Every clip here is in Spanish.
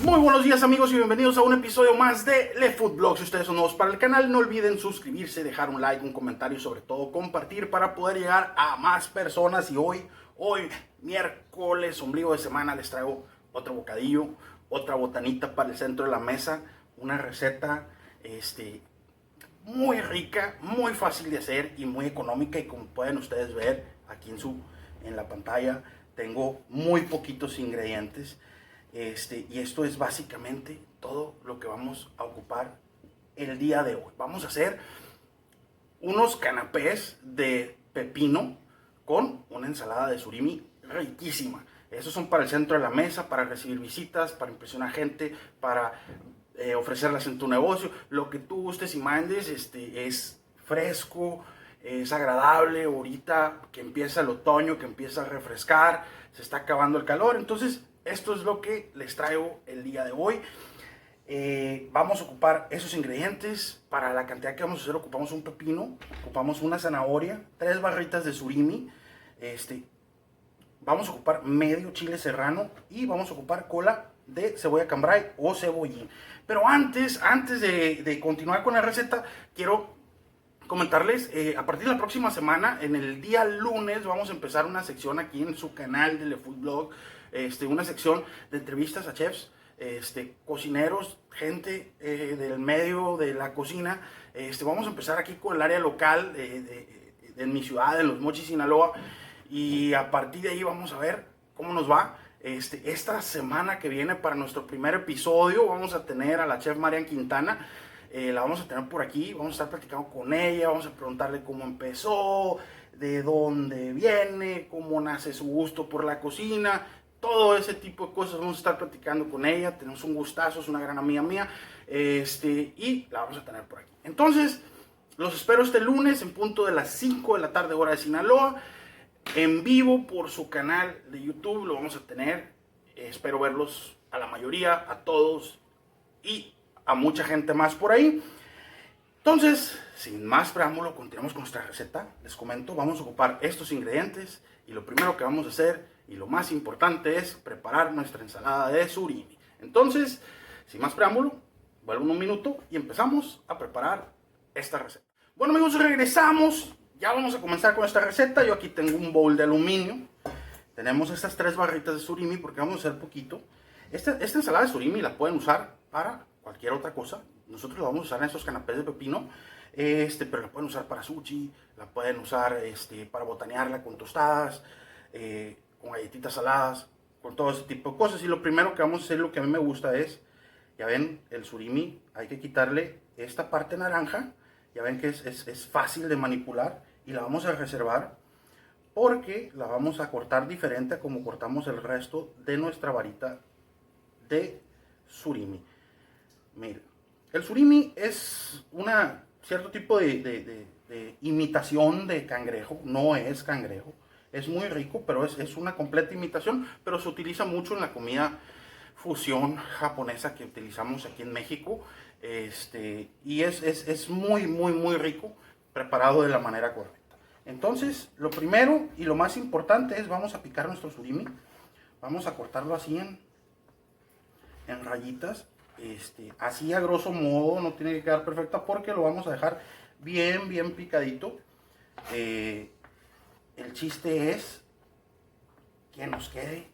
Muy buenos días amigos y bienvenidos a un episodio más de Le Food Blog. Si ustedes son nuevos para el canal, no olviden suscribirse, dejar un like, un comentario y sobre todo compartir para poder llegar a más personas. Y hoy miércoles, ombligo de semana, les traigo otro bocadillo, otra botanita para el centro de la mesa. Una receta muy rica, muy fácil de hacer y muy económica. Y como pueden ustedes ver aquí en la pantalla, tengo muy poquitos ingredientes. Y esto es básicamente todo lo que vamos a ocupar el día de hoy. Vamos a hacer unos canapés de pepino con una ensalada de surimi riquísima. Esos son para el centro de la mesa, para recibir visitas, para impresionar gente, para ofrecerlas en tu negocio. Lo que tú gustes y mandes, es fresco, es agradable. Ahorita que empieza el otoño, que empieza a refrescar, se está acabando el calor. Entonces, esto es lo que les traigo el día de hoy. Vamos a ocupar esos ingredientes. Para la cantidad que vamos a hacer, ocupamos un pepino, ocupamos una zanahoria, 3 barritas de surimi, vamos a ocupar medio chile serrano y vamos a ocupar cola de cebolla cambray o cebollín. Pero antes de continuar con la receta, quiero comentarles, a partir de la próxima semana, en el día lunes, vamos a empezar una sección aquí en su canal de Le Food Blog, una sección de entrevistas a chefs, cocineros, gente del medio de la cocina. Vamos a empezar aquí con el área local de mi ciudad, de Los Mochis, Sinaloa, y a partir de ahí vamos a ver cómo nos va. Esta semana que viene, para nuestro primer episodio, vamos a tener a la chef Marian Quintana. La vamos a tener por aquí, vamos a estar platicando con ella, vamos a preguntarle cómo empezó, de dónde viene, cómo nace su gusto por la cocina, todo ese tipo de cosas. Vamos a estar platicando con ella. Tenemos un gustazo, es una gran amiga mía, y la vamos a tener por aquí. Entonces, los espero este lunes en punto de las 5 de la tarde, hora de Sinaloa, en vivo por su canal de YouTube. Lo vamos a tener, espero verlos a la mayoría, a todos y a mucha gente más por ahí. Entonces, sin más preámbulo, continuamos con nuestra receta. Les comento, vamos a ocupar estos ingredientes y lo primero que vamos a hacer, y lo más importante, es preparar nuestra ensalada de surimi. Entonces, sin más preámbulo, vuelvo un minuto y empezamos a preparar esta receta. Bueno amigos, regresamos. Ya vamos a comenzar con esta receta. Yo aquí tengo un bowl de aluminio. Tenemos estas 3 barritas de surimi porque vamos a hacer poquito. Esta ensalada de surimi la pueden usar para cualquier otra cosa. Nosotros la vamos a usar en estos canapés de pepino, pero la pueden usar para sushi, la pueden usar para botanearla con tostadas, con galletitas saladas, con todo ese tipo de cosas. Y lo primero que vamos a hacer, lo que a mí me gusta es, ya ven, el surimi, hay que quitarle esta parte naranja. Ya ven que es fácil de manipular y la vamos a reservar porque la vamos a cortar diferente a como cortamos el resto de nuestra varita de surimi. Miren, el surimi es cierto tipo de imitación de cangrejo. No es cangrejo, es muy rico, pero es una completa imitación. Pero se utiliza mucho en la comida fusión japonesa que utilizamos aquí en México. Y es muy rico, preparado de la manera correcta. Entonces, lo primero y lo más importante es, vamos a picar nuestro surimi. Vamos a cortarlo así en rayitas, así a grosso modo. No tiene que quedar perfecta porque lo vamos a dejar bien picadito. El chiste es que nos quede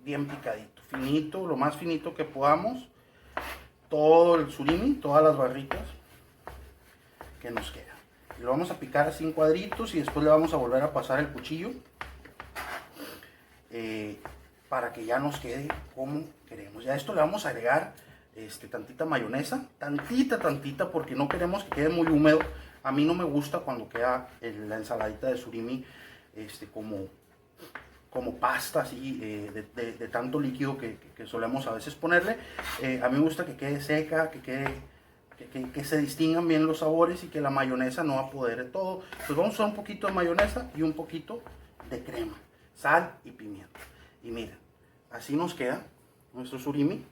bien picadito, finito, lo más finito que podamos. Todo el surimi, todas las barritas que nos quedan. Y lo vamos a picar así en cuadritos y después le vamos a volver a pasar el cuchillo para que ya nos quede como queremos. Ya a esto le vamos a agregar tantita mayonesa, tantita, porque no queremos que quede muy húmedo. A mí no me gusta cuando queda la ensaladita de surimi como pasta así, de tanto líquido que solemos a veces ponerle. A mí me gusta que quede seca, que se distingan bien los sabores y que la mayonesa no apodere todo. Pues vamos a usar un poquito de mayonesa y un poquito de crema, sal y pimienta. Y miren, así nos queda nuestro surimi,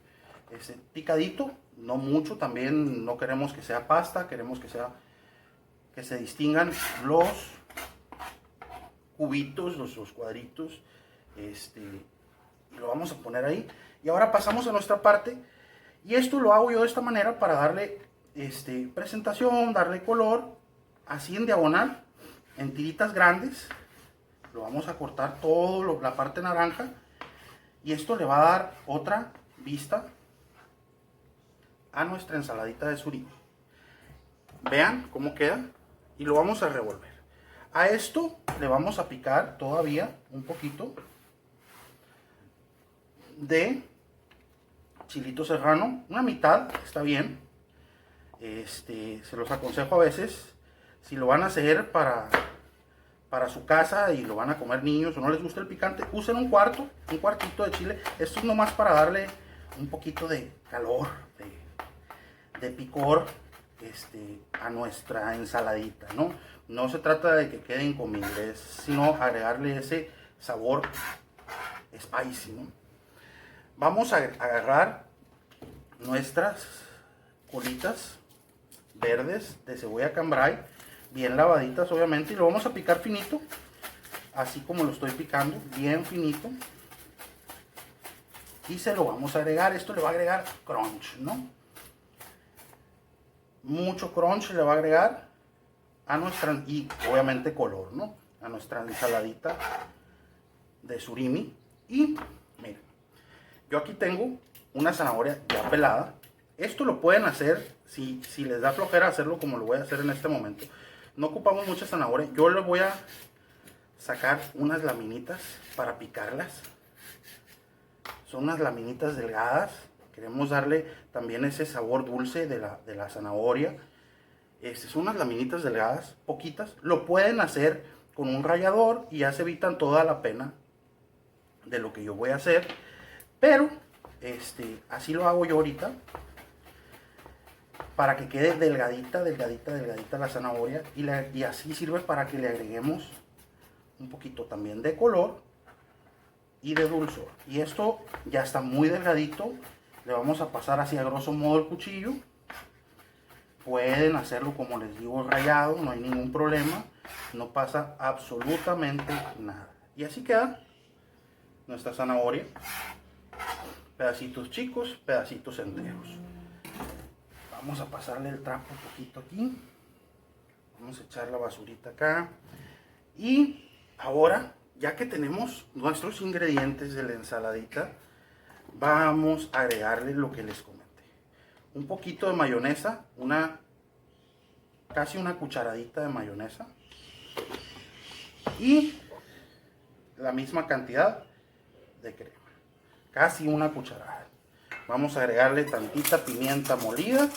picadito, no mucho. También no queremos que sea pasta, queremos que se distingan los cubitos, los cuadritos, Lo vamos a poner ahí. Y ahora pasamos a nuestra parte. Y esto lo hago yo de esta manera para darle presentación, darle color. Así en diagonal, en tiritas grandes. Lo vamos a cortar todo la parte naranja. Y esto le va a dar otra vista a nuestra ensaladita de surimi. Vean cómo queda. Y lo vamos a revolver. A esto le vamos a picar todavía un poquito de chilito serrano. Una mitad está bien. Se los aconsejo a veces. Si lo van a hacer para su casa y lo van a comer niños o no les gusta el picante, usen un cuartito de chile. Esto es nomás para darle un poquito de calor, de picor a nuestra ensaladita, ¿no? No se trata de que quede incomible, sino agregarle ese sabor spicy, ¿no? Vamos a agarrar nuestras colitas verdes de cebolla cambray, bien lavaditas obviamente, y lo vamos a picar finito, así como lo estoy picando, bien finito. Y se lo vamos a agregar, esto le va a agregar crunch, ¿no? Mucho crunch le va a agregar a nuestra, y obviamente color, ¿no? A nuestra ensaladita de surimi. Y miren, yo aquí tengo una zanahoria ya pelada. Esto lo pueden hacer, si les da flojera hacerlo como lo voy a hacer en este momento. No ocupamos mucha zanahoria. Yo le voy a sacar unas laminitas para picarlas. Son unas laminitas delgadas. Queremos darle también ese sabor dulce de la zanahoria. Son unas laminitas delgadas, poquitas. Lo pueden hacer con un rallador y ya se evitan toda la pena de lo que yo voy a hacer. Pero así lo hago yo ahorita, para que quede delgadita, delgadita, delgadita la zanahoria. Y así sirve para que le agreguemos un poquito también de color y de dulzor. Y esto ya está muy delgadito. Le vamos a pasar así a grosso modo el cuchillo. Pueden hacerlo como les digo rallado, no hay ningún problema. No pasa absolutamente nada. Y así queda nuestra zanahoria. Pedacitos chicos, pedacitos enteros. Vamos a pasarle el trapo un poquito aquí. Vamos a echar la basurita acá. Y ahora, ya que tenemos nuestros ingredientes de la ensaladita, vamos a agregarle lo que les comenté. Un poquito de mayonesa, casi una cucharadita de mayonesa. Y la misma cantidad de crema. Casi una cucharada. Vamos a agregarle tantita pimienta molida.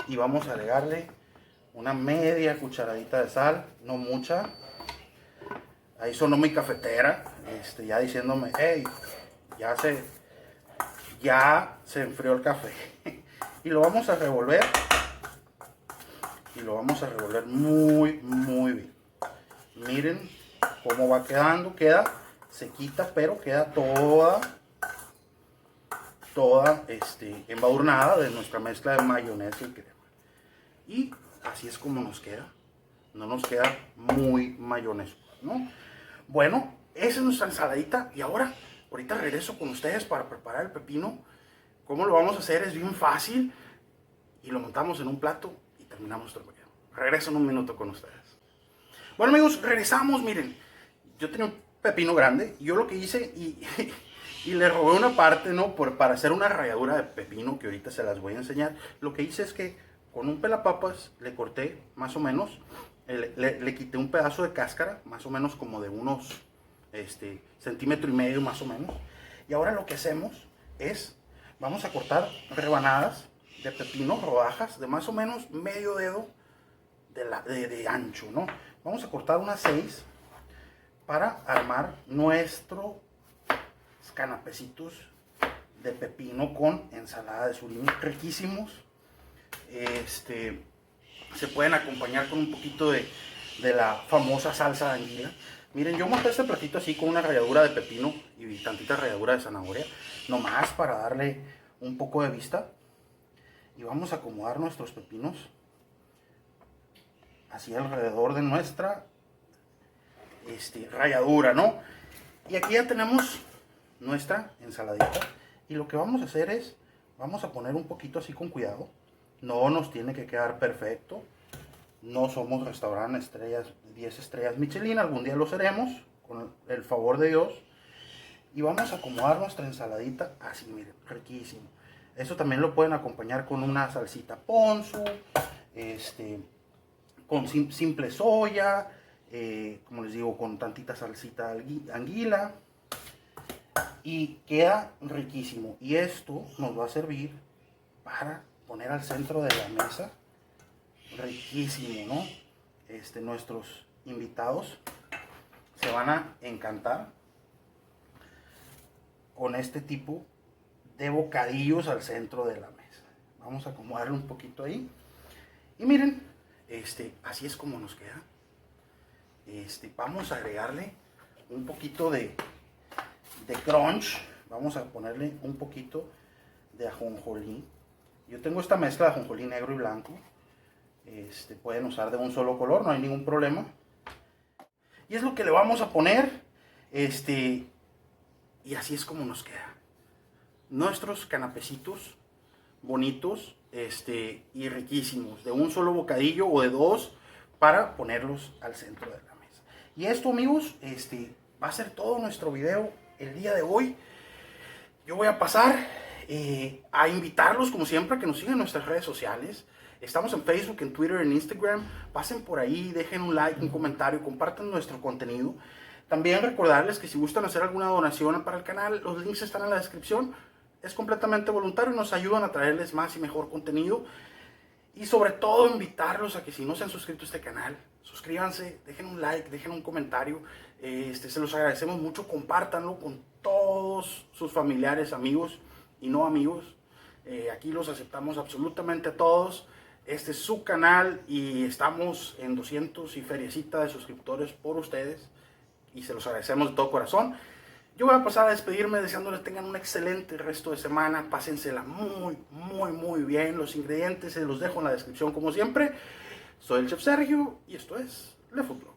Y vamos a agregarle una media cucharadita de sal, no mucha. Ahí sonó mi cafetera, ya diciéndome, hey, ya se enfrió el café. Y lo vamos a revolver. Y lo vamos a revolver muy, muy bien. Miren cómo va quedando. Queda sequita, pero queda toda embadurnada de nuestra mezcla de mayonesa y crema. Y así es como nos queda. No nos queda muy mayonesa, ¿no? Bueno, esa es nuestra ensaladita. Y ahorita regreso con ustedes para preparar el pepino. ¿Cómo lo vamos a hacer? Es bien fácil. Y lo montamos en un plato y terminamos nuestro video. Regreso en un minuto con ustedes. Bueno amigos, regresamos. Miren, yo tenía un pepino grande. Yo lo que hice y le robé una parte, ¿no? Para hacer una ralladura de pepino, que ahorita se las voy a enseñar. Lo que hice es que con un pelapapas le corté más o menos, le quité un pedazo de cáscara, más o menos como de unos centímetro y medio más o menos. Y ahora lo que hacemos es, vamos a cortar rebanadas de pepino, rodajas de más o menos medio dedo de ancho, ¿no? Vamos a cortar unas 6 para armar nuestros canapecitos de pepino con ensalada de surimi, riquísimos. Se pueden acompañar con un poquito de la famosa salsa de anguila. Miren, yo monté este platito así con una ralladura de pepino y tantita ralladura de zanahoria, nomás para darle un poco de vista. Y vamos a acomodar nuestros pepinos así alrededor de nuestra ralladura, ¿no? Y aquí ya tenemos nuestra ensaladita. Y lo que vamos a hacer es, vamos a poner un poquito así con cuidado. No nos tiene que quedar perfecto. No somos restaurante estrellas, 10 estrellas Michelin. Algún día lo seremos, con el favor de Dios. Y vamos a acomodar nuestra ensaladita así, miren, riquísimo. Eso también lo pueden acompañar con una salsita ponzu, con simple soya, como les digo, con tantita salsita anguila. Y queda riquísimo. Y esto nos va a servir para poner al centro de la mesa. Riquísimo, ¿no? Nuestros invitados se van a encantar con este tipo de bocadillos al centro de la mesa. Vamos a acomodarle un poquito ahí. Y miren, así es como nos queda. Vamos a agregarle un poquito de crunch. Vamos a ponerle un poquito de ajonjolí. Yo tengo esta mezcla de ajonjolí negro y blanco. Pueden usar de un solo color, no hay ningún problema. Y es lo que le vamos a poner. Y así es como nos queda. Nuestros canapecitos bonitos y riquísimos. De un solo bocadillo o de dos para ponerlos al centro de la mesa. Y esto, amigos, va a ser todo nuestro video el día de hoy. Yo voy a pasar a invitarlos, como siempre, a que nos sigan en nuestras redes sociales. Estamos en Facebook, en Twitter, en Instagram. Pasen por ahí, dejen un like, un comentario, compartan nuestro contenido. También recordarles que si gustan hacer alguna donación para el canal, los links están en la descripción. Es completamente voluntario y nos ayudan a traerles más y mejor contenido. Y sobre todo invitarlos a que si no se han suscrito a este canal, suscríbanse, dejen un like, dejen un comentario. Se los agradecemos mucho, compártanlo con todos sus familiares, amigos y no amigos. Aquí los aceptamos absolutamente a todos. Este es su canal y estamos en 200 y feriecita de suscriptores por ustedes. Y se los agradecemos de todo corazón. Yo voy a pasar a despedirme deseándoles tengan un excelente resto de semana. Pásensela muy, muy, muy bien. Los ingredientes se los dejo en la descripción como siempre. Soy el Chef Sergio y esto es Le Food Blog.